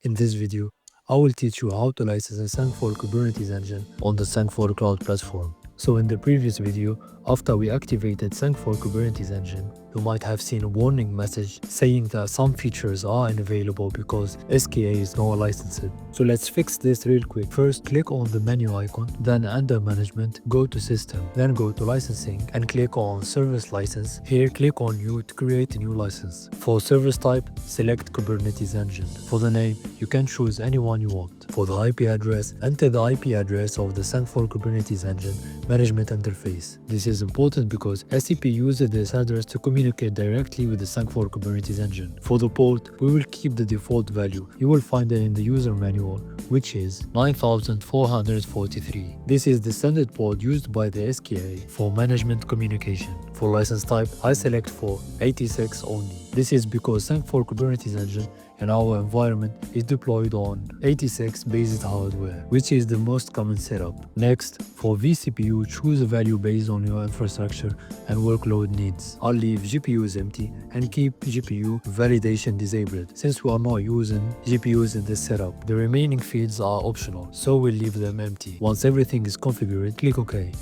In this video, I will teach you how to license the Sangfor Kubernetes Engine on the Sangfor Cloud Platform. So in the previous video, after we activated Sangfor Kubernetes Engine, you might have seen a warning message saying that some features are unavailable because SKE is not licensed. So let's fix this real quick. First, click on the menu icon, then under Management, go to System, then go to Licensing and click on Service License. Here, click on New to create a new license. For service type, select Kubernetes Engine. For the name, you can choose any one you want. For the IP address, enter the IP address of the Sangfor Kubernetes Engine management interface. This is important because SCP uses this address to communicate directly with the Sangfor Kubernetes Engine. For the port, we will keep the default value. You will find it in the user manual, which is 9443. This is the standard port used by the SKE for management communication. For license type, I select for 86 only. This is because Sangfor Kubernetes Engine in our environment is deployed on 86 based hardware, which is the most common setup. Next, for vCPU, choose a value based on your infrastructure and workload needs. I'll leave GPUs empty and keep GPU validation disabled since we are not using GPUs in this setup. The remaining fields are optional, so we'll leave them empty. Once everything is configured, click OK.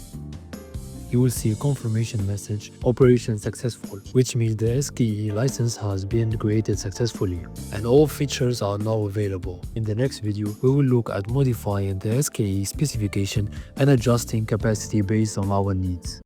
You will see a confirmation message, operation successful, which means the SKE license has been created successfully and all features are now available. In the next video, we will look at modifying the SKE specification and adjusting capacity based on our needs.